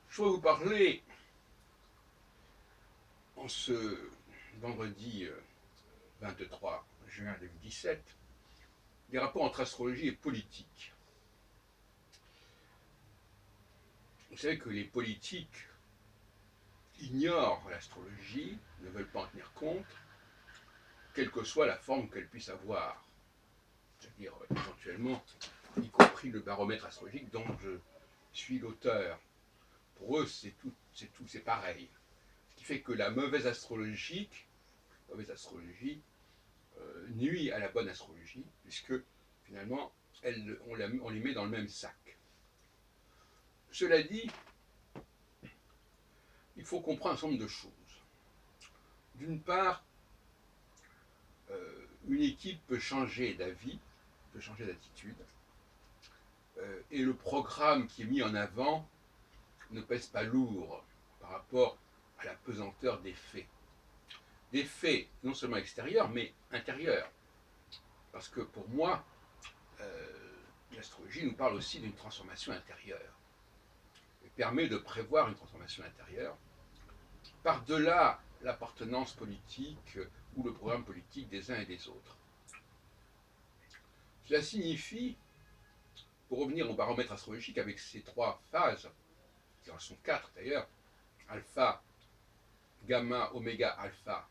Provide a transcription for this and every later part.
Je vais vous parler en ce vendredi 23 juin 2017 des rapports entre astrologie et politique. Vous savez que les politiques ignorent l'astrologie, ne veulent pas en tenir compte, quelle que soit la forme qu'elle puisse avoir. C'est-à-dire éventuellement, y compris le baromètre astrologique dont je suis l'auteur. Pour eux, c'est pareil. Ce qui fait que la mauvaise astrologie nuit à la bonne astrologie, puisque finalement, on les met dans le même sac. Cela dit, il faut comprendre un certain nombre de choses. D'une part, une équipe peut changer d'avis, peut changer d'attitude, et le programme qui est mis en avant ne pèse pas lourd par rapport à la pesanteur des faits. Des faits non seulement extérieurs, mais intérieurs. Parce que pour moi, l'astrologie nous parle aussi d'une transformation intérieure. Elle permet de prévoir une transformation intérieure par-delà l'appartenance politique ou le programme politique des uns et des autres. Cela signifie, pour revenir au baromètre astrologique avec ces trois phases, qui en sont quatre d'ailleurs, alpha, gamma, oméga, alpha,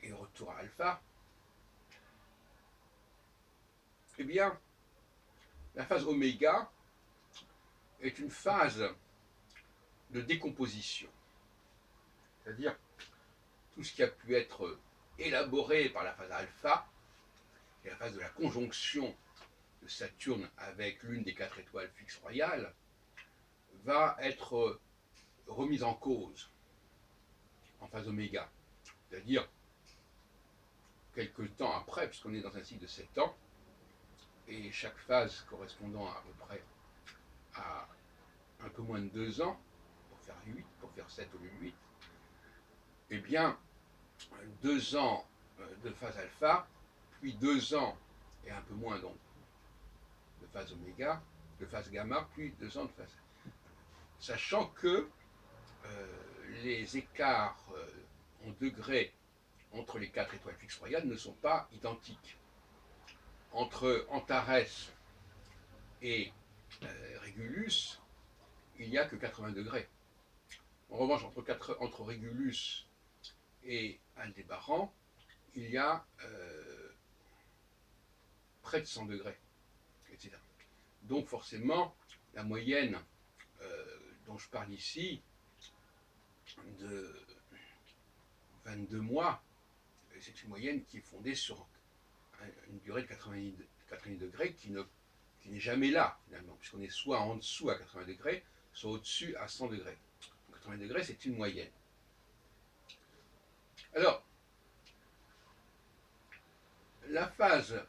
et retour à alpha, eh bien, la phase oméga est une phase de décomposition. C'est-à-dire tout ce qui a pu être élaboré par la phase alpha, et la phase de la conjonction de Saturne avec l'une des quatre étoiles fixes royales, va être remise en cause en phase oméga. C'est-à-dire quelques temps après, puisqu'on est dans un cycle de 7 ans, et chaque phase correspondant à peu près à un peu moins de 2 ans, pour faire 8, pour faire 7 au lieu de 8, eh bien, 2 ans de phase alpha, puis 2 ans et un peu moins donc de phase oméga, de phase gamma, puis 2 ans de phase. Sachant que les écarts en degrés entre les quatre étoiles fixes royales ne sont pas identiques. Entre Antares et Régulus, il n'y a que 80 degrés. En revanche, entre Régulus et Aldébaran, il y a près de 100 degrés, etc. Donc forcément, la moyenne dont je parle ici, de 22 mois, c'est une moyenne qui est fondée sur une durée de 90 degrés qui n'est jamais là, finalement, puisqu'on est soit en dessous à 80 degrés, soit au-dessus à 100 degrés. 80 degrés, c'est une moyenne. Alors, la phase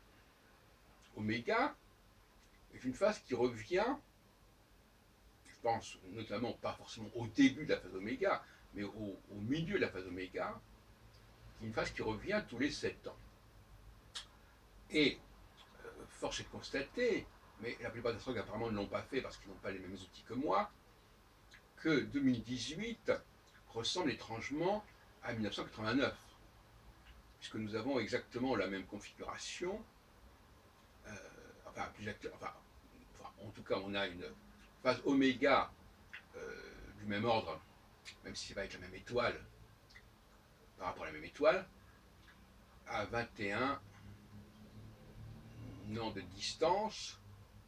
oméga est une phase qui revient, je pense notamment pas forcément au début de la phase oméga, mais au milieu de la phase oméga, qui est une phase qui revient tous les 7 ans. Et force est de constater, mais la plupart des astrologues apparemment ne l'ont pas fait parce qu'ils n'ont pas les mêmes outils que moi, que 2018 ressemble étrangement à 1989, puisque nous avons exactement la même configuration, en tout cas on a une phase oméga du même ordre, même si c'est pas avec la même étoile, par rapport à la même étoile, à 21 ans de distance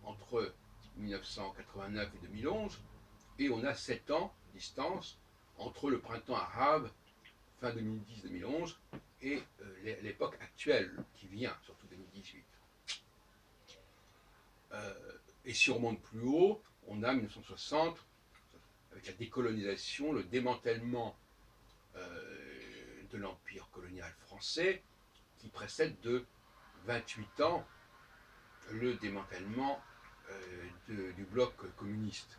entre 1989 et 2011, et on a 7 ans de distance entre le printemps arabe, fin 2010-2011, et l'époque actuelle qui vient, surtout 2018. Et si on remonte plus haut, on a 1960, avec la décolonisation, le démantèlement de l'empire colonial français, qui précède de 28 ans le démantèlement du bloc communiste.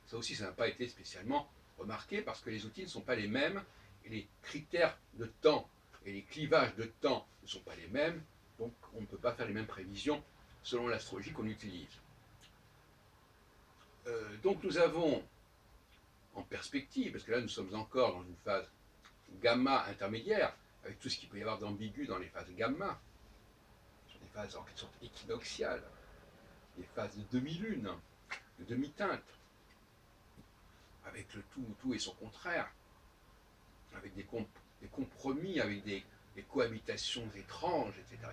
Ça aussi, ça n'a pas été spécialement remarqué parce que les outils ne sont pas les mêmes et les critères de temps et les clivages de temps ne sont pas les mêmes Donc on ne peut pas faire les mêmes prévisions selon l'astrologie qu'on utilise. Donc nous avons en perspective, parce que là nous sommes encore dans une phase gamma intermédiaire, avec tout ce qu'il peut y avoir d'ambigu dans les phases gamma, sur des phases en quelque sorte équinoxiales, des phases de demi-lune, de demi-teinte, avec le tout et son contraire, avec des compromis, avec des cohabitations étranges, etc.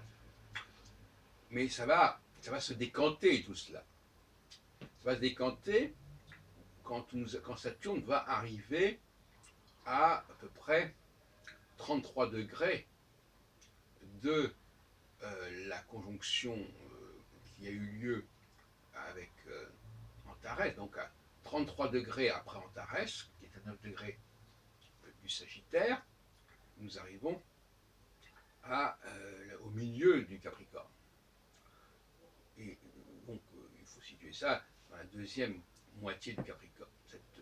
Mais ça va se décanter tout cela. Ça va se décanter quand Saturne va arriver à peu près 33 degrés de la conjonction qui a eu lieu avec Antares, donc à 33 degrés après Antares, qui est à 9 degrés du Sagittaire, nous arrivons au milieu du Capricorne. Et donc, il faut situer ça dans la deuxième moitié du Capricorne, cette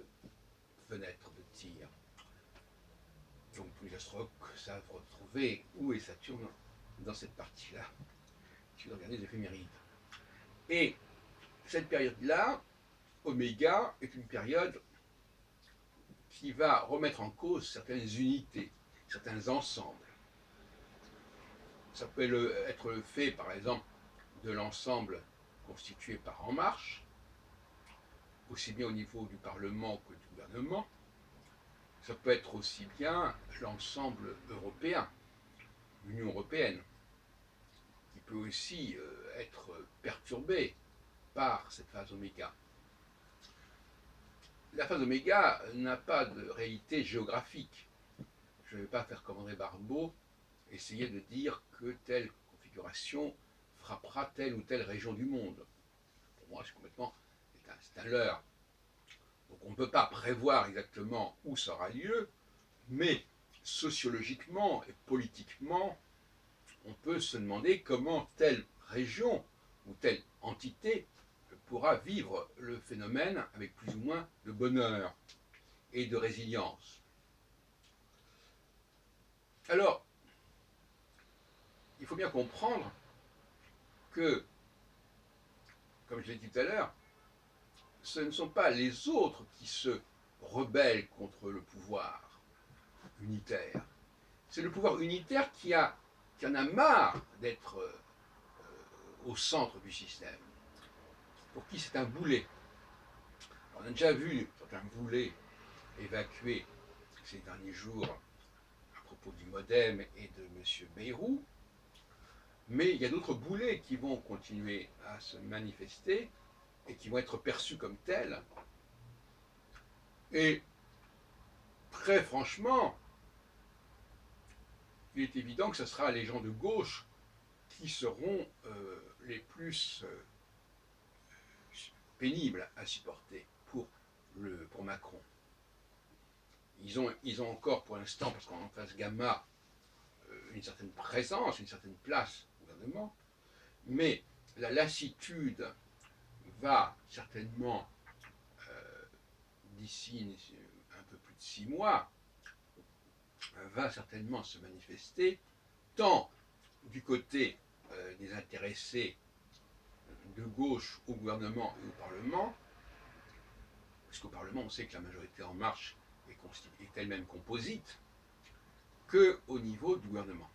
fenêtre de tir. Donc, tous les astrologues savent retrouver où est Saturne dans cette partie-là, si vous regardez les éphémérides. Et cette période-là, Oméga, est une période qui va remettre en cause certaines unités, certains ensembles. Ça peut être fait, par exemple, de l'ensemble constitué par En Marche, aussi bien au niveau du Parlement que du gouvernement. Ça peut être aussi bien l'ensemble européen, l'Union européenne, qui peut aussi être perturbée par cette phase oméga. La phase oméga n'a pas de réalité géographique. Je ne vais pas faire comme André Barbeau, essayer de dire que telle configuration frappera telle ou telle région du monde. Pour moi, c'est un leurre. Donc on ne peut pas prévoir exactement où ça aura lieu, mais sociologiquement et politiquement, on peut se demander comment telle région ou telle entité pourra vivre le phénomène avec plus ou moins de bonheur et de résilience. Alors, il faut bien comprendre que, comme je l'ai dit tout à l'heure, ce ne sont pas les autres qui se rebellent contre le pouvoir unitaire. C'est le pouvoir unitaire qui en a marre d'être au centre du système, pour qui c'est un boulet. Alors, on a déjà vu certains boulets évacués ces derniers jours à propos du Modem et de M. Bayrou, mais il y a d'autres boulets qui vont continuer à se manifester et qui vont être perçus comme tels. Et très franchement, il est évident que ce sera les gens de gauche qui seront les plus pénibles à supporter pour Macron. Ils ont encore pour l'instant, parce qu'en face gamma, une certaine présence, une certaine place au gouvernement, mais la lassitude va certainement, d'ici un peu plus de 6 mois, va certainement se manifester, tant du côté des intéressés de gauche au gouvernement et au Parlement, parce qu'au Parlement, on sait que la majorité En Marche est elle-même composite, qu'au niveau du gouvernement,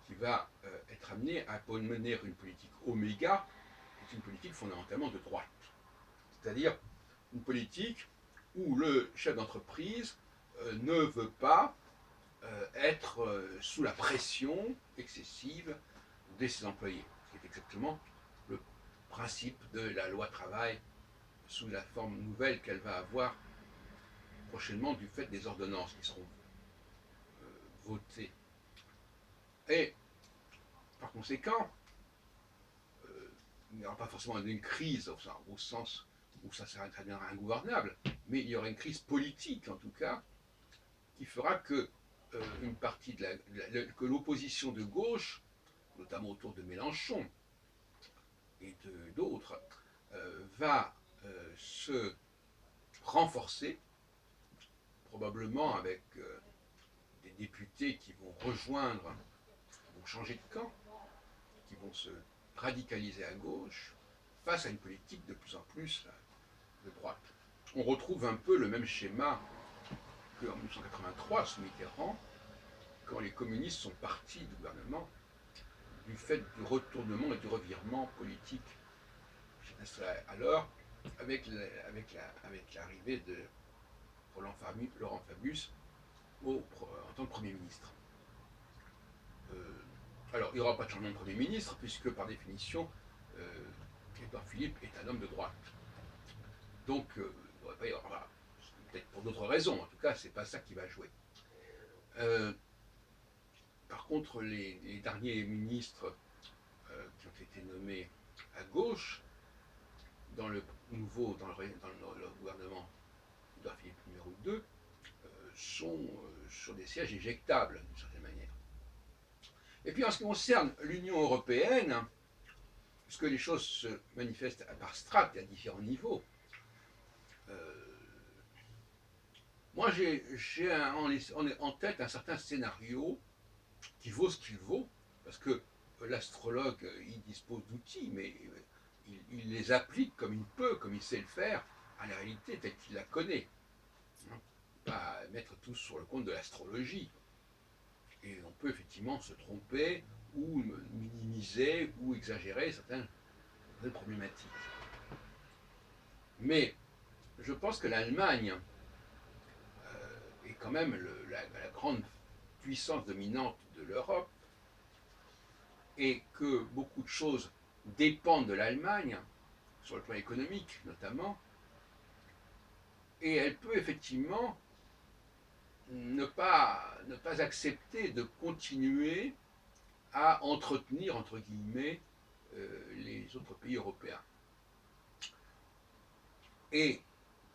qui va être amené à mener une politique oméga, qui est une politique fondamentalement de droite. C'est-à-dire une politique où le chef d'entreprise ne veut pas être sous la pression excessive de ses employés, ce qui est exactement le principe de la loi travail sous la forme nouvelle qu'elle va avoir prochainement du fait des ordonnances qui seront votées. Et par conséquent, il n'y aura pas forcément une crise au sens où ça deviendra ingouvernable, mais il y aura une crise politique en tout cas qui fera que une partie que l'opposition de gauche, notamment autour de Mélenchon et d'autres, va se renforcer, probablement avec des députés qui vont vont changer de camp, qui vont se radicaliser à gauche, face à une politique de plus en plus de droite. On retrouve un peu le même schéma qu'en 1983, sous Mitterrand, quand les communistes sont partis du gouvernement, du fait du retournement et du revirement politique. Alors, avec l'arrivée de Laurent Fabius en tant que Premier ministre. Alors, il n'y aura pas de changement de Premier ministre, puisque par définition, Édouard Philippe est un homme de droite. Donc, il ne devrait pas y avoir, peut-être pour d'autres raisons, en tout cas, c'est pas ça qui va jouer. Par contre, les derniers ministres qui ont été nommés à gauche, dans le gouvernement Édouard Philippe numéro 2, sont sur des sièges éjectables, d'une certaine manière. Et puis en ce qui concerne l'Union européenne, puisque les choses se manifestent par strates et à différents niveaux, moi j'ai en tête un certain scénario qui vaut ce qu'il vaut, parce que l'astrologue, il dispose d'outils, mais il les applique comme il peut, comme il sait le faire, à la réalité telle qu'il la connaît. Pas mettre tout sur le compte de l'astrologie. Et on peut effectivement se tromper, ou minimiser, ou exagérer certaines problématiques. Mais je pense que l'Allemagne est quand même la grande puissance dominante de l'Europe, et que beaucoup de choses dépendent de l'Allemagne, sur le plan économique notamment, et elle peut effectivement ne pas accepter de continuer à entretenir, entre guillemets, les autres pays européens. Et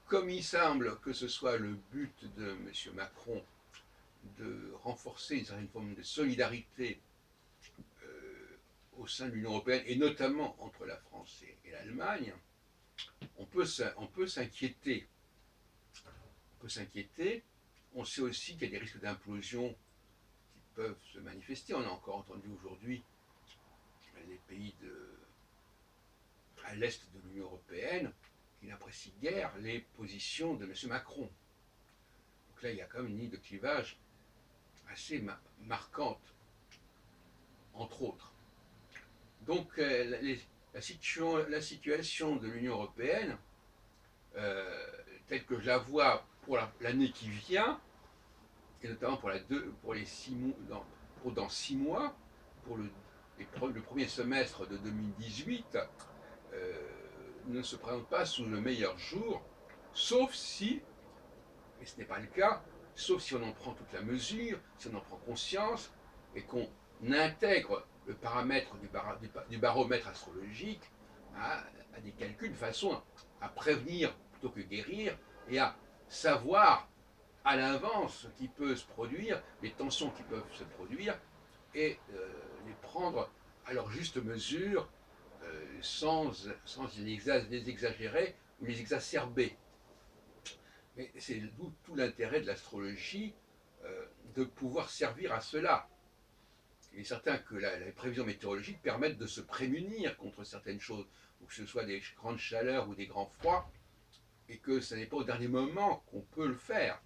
comme il semble que ce soit le but de M. Macron de renforcer une certaine forme de solidarité au sein de l'Union européenne, et notamment entre la France et l'Allemagne, on peut s'inquiéter. On sait aussi qu'il y a des risques d'implosion qui peuvent se manifester. On a encore entendu aujourd'hui les pays à l'est de l'Union européenne qui n'apprécient guère les positions de M. Macron. Donc là, il y a quand même une ligne de clivage assez marquante, entre autres. Donc la situation de l'Union européenne, telle que je la vois pour l'année qui vient, et notamment dans 6 mois, pour le premier semestre de 2018, ne se présente pas sous le meilleur jour, sauf si, et ce n'est pas le cas, sauf si on en prend toute la mesure, si on en prend conscience, et qu'on intègre le paramètre du baromètre astrologique à des calculs de façon à prévenir plutôt que guérir, et à savoir à l'avance ce qui peut se produire, les tensions qui peuvent se produire, et les prendre à leur juste mesure, sans les exagérer ou les exacerber. Mais c'est tout l'intérêt de l'astrologie, de pouvoir servir à cela. Il est certain que les prévisions météorologiques permettent de se prémunir contre certaines choses, ou que ce soit des grandes chaleurs ou des grands froids, et que ce n'est pas au dernier moment qu'on peut le faire.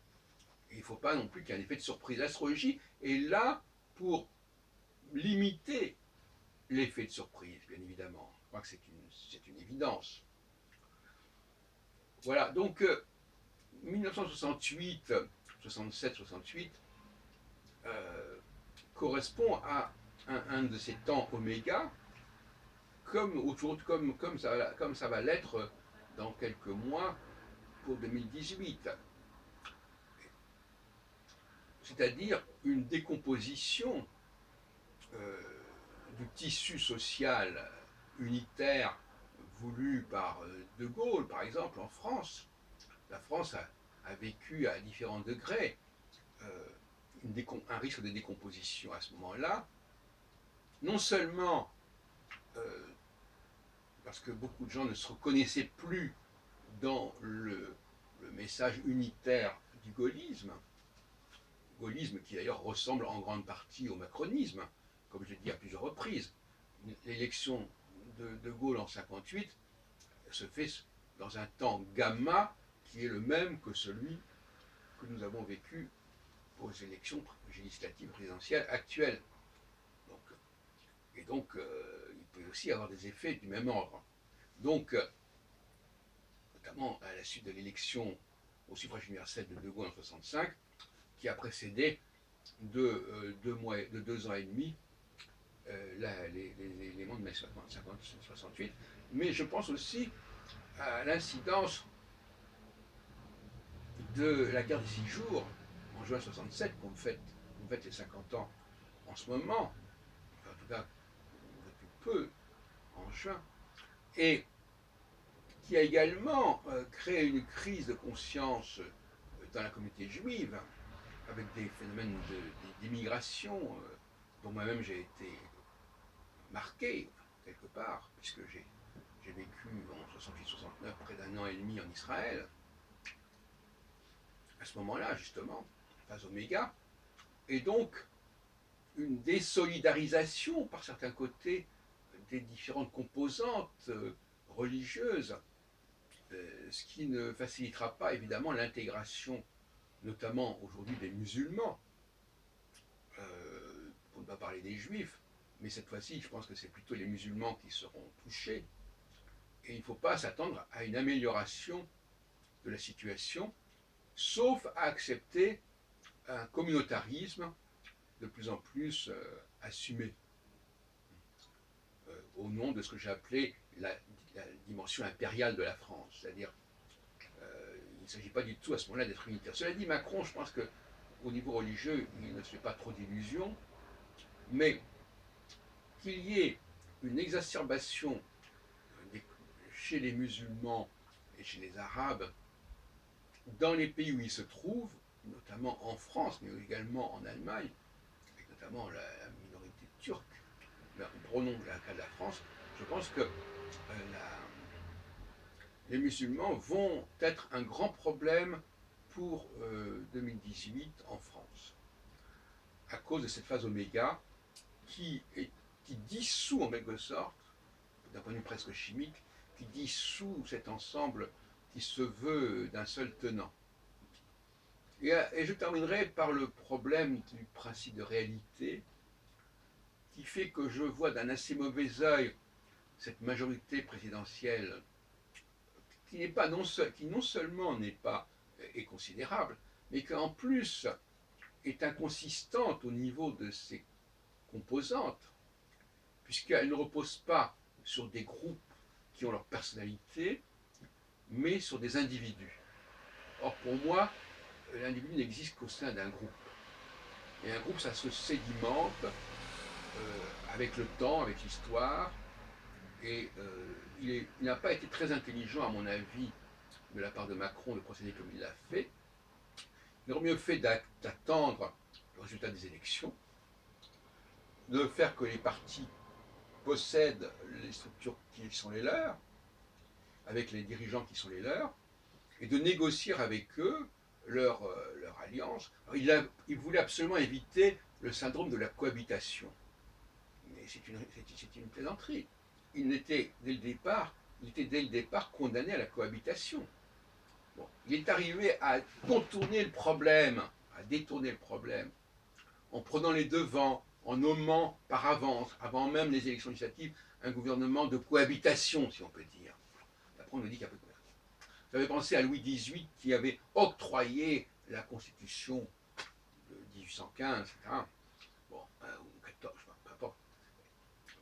Et il ne faut pas non plus qu'il y ait un effet de surprise. L'astrologie est là pour limiter l'effet de surprise, bien évidemment. Je crois que c'est une évidence. Voilà, donc 1968, 67, 68 correspond à un de ces temps oméga, comme ça va l'être dans quelques mois pour 2018. C'est-à-dire une décomposition du tissu social unitaire voulu par De Gaulle, par exemple, en France. La France a vécu à différents degrés un risque de décomposition à ce moment-là, non seulement parce que beaucoup de gens ne se reconnaissaient plus dans le message unitaire du gaullisme qui d'ailleurs ressemble en grande partie au macronisme, comme je l'ai dit à plusieurs reprises, l'élection de Gaulle en 58 se fait dans un temps gamma qui est le même que celui que nous avons vécu aux élections législatives présidentielles actuelles. Donc, il peut aussi avoir des effets du même ordre. Donc, notamment à la suite de l'élection au suffrage universel de Gaulle en 65, qui a précédé de 2 ans et demi l'élément de mai 68. Mais je pense aussi à l'incidence de la guerre des 6 jours en juin 67, qu'on fête les 50 ans en ce moment, enfin, en tout cas depuis peu, en juin, et qui a également créé une crise de conscience dans la communauté juive, avec des phénomènes d'immigration dont moi-même j'ai été marqué quelque part, puisque j'ai vécu en 68-69 près d'un an et demi en Israël. À ce moment-là, justement, phase oméga, et donc une désolidarisation par certains côtés des différentes composantes religieuses, ce qui ne facilitera pas évidemment l'intégration, notamment aujourd'hui des musulmans, pour ne pas parler des juifs, mais cette fois-ci, je pense que c'est plutôt les musulmans qui seront touchés, et il ne faut pas s'attendre à une amélioration de la situation, sauf à accepter un communautarisme de plus en plus assumé, au nom de ce que j'ai appelé la dimension impériale de la France, c'est-à-dire il ne s'agit pas du tout à ce moment-là d'être unitaire. Cela dit, Macron, je pense qu'au niveau religieux, il ne se fait pas trop d'illusions, mais qu'il y ait une exacerbation chez les musulmans et chez les arabes dans les pays où ils se trouvent, notamment en France, mais également en Allemagne, avec notamment la minorité turque. Prenons le cas de la France, je pense que les musulmans vont être un grand problème pour 2018 en France, à cause de cette phase oméga qui dissout en quelque sorte, d'un point de vue presque chimique, qui dissout cet ensemble qui se veut d'un seul tenant. Et je terminerai par le problème du principe de réalité, qui fait que je vois d'un assez mauvais œil cette majorité présidentielle qui non seulement n'est pas est considérable, mais qui en plus est inconsistante au niveau de ses composantes, puisqu'elle ne repose pas sur des groupes qui ont leur personnalité, mais sur des individus. Or, pour moi, l'individu n'existe qu'au sein d'un groupe. Et un groupe, ça se sédimente avec le temps, avec l'histoire, et il n'a pas été très intelligent, à mon avis, de la part de Macron de procéder comme il l'a fait. Il aurait mieux fait d'attendre le résultat des élections, de faire que les partis possèdent les structures qui sont les leurs, avec les dirigeants qui sont les leurs, et de négocier avec eux leur alliance. Alors, il voulait absolument éviter le syndrome de la cohabitation. Mais c'est une plaisanterie. Il était dès le départ condamné à la cohabitation. Bon, il est arrivé à contourner le problème, à détourner le problème, en prenant les devants, en nommant par avance, avant même les élections législatives, un gouvernement de cohabitation, si on peut dire. Après, on nous dit qu'il y a peu de cohabitation. J'avais pensé à Louis XVIII qui avait octroyé la Constitution de 1815, etc. Bon, ou 14, peu importe.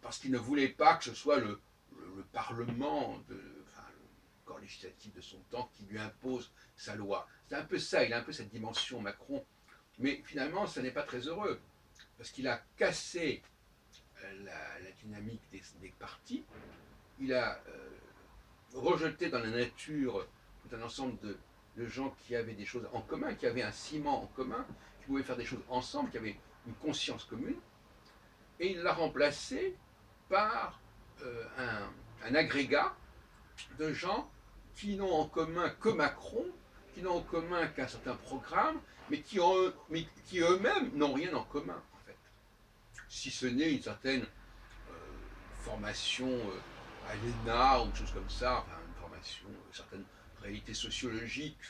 Parce qu'il ne voulait pas que ce soit le Parlement, le corps législatif de son temps, qui lui impose sa loi. C'est un peu ça, il a un peu cette dimension Macron. Mais finalement, ça n'est pas très heureux, parce qu'il a cassé la dynamique des partis, il a rejeté dans la nature tout un ensemble de gens qui avaient des choses en commun, qui avaient un ciment en commun, qui pouvaient faire des choses ensemble, qui avaient une conscience commune, et il l'a remplacé par un agrégat de gens qui n'ont en commun que Macron, qui n'ont en commun qu'un certain programme, mais qui eux-mêmes n'ont rien en commun, en fait. si ce n'est une certaine formation à l'ENA ou quelque chose comme ça, enfin une formation, une certaine réalité sociologique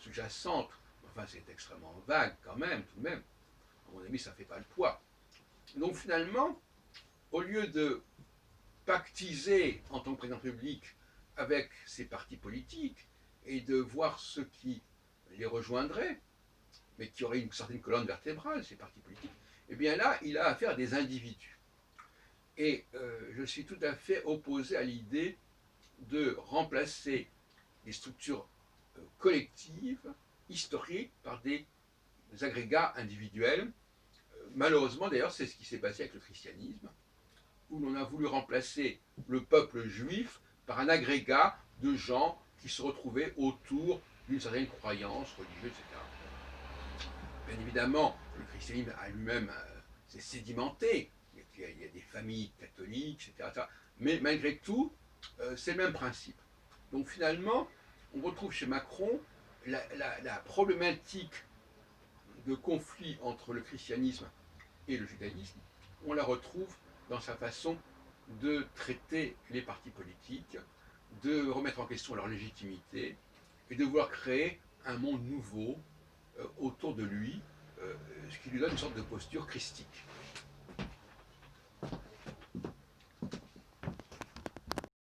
sous-jacente. Enfin, c'est extrêmement vague quand même, tout de même. À mon avis, ça ne fait pas le poids. Donc finalement, au lieu de pactiser en tant que président public avec ces partis politiques et de voir ceux qui les rejoindraient, mais qui auraient une certaine colonne vertébrale, ces partis politiques, eh bien là, il a affaire à des individus. Et je suis tout à fait opposé à l'idée de remplacer les structures collectives, historiques, par des agrégats individuels. Malheureusement, d'ailleurs, c'est ce qui s'est passé avec le christianisme, où l'on a voulu remplacer le peuple juif par un agrégat de gens qui se retrouvaient autour d'une certaine croyance religieuse, etc. Bien évidemment, le christianisme a lui-même s'est sédimenté. Il y a des familles catholiques, etc. Mais malgré tout, c'est le même principe. Donc finalement, on retrouve chez Macron la problématique de conflit entre le christianisme et le judaïsme. On la retrouve dans sa façon de traiter les partis politiques, de remettre en question leur légitimité et de vouloir créer un monde nouveau autour de lui, ce qui lui donne une sorte de posture christique.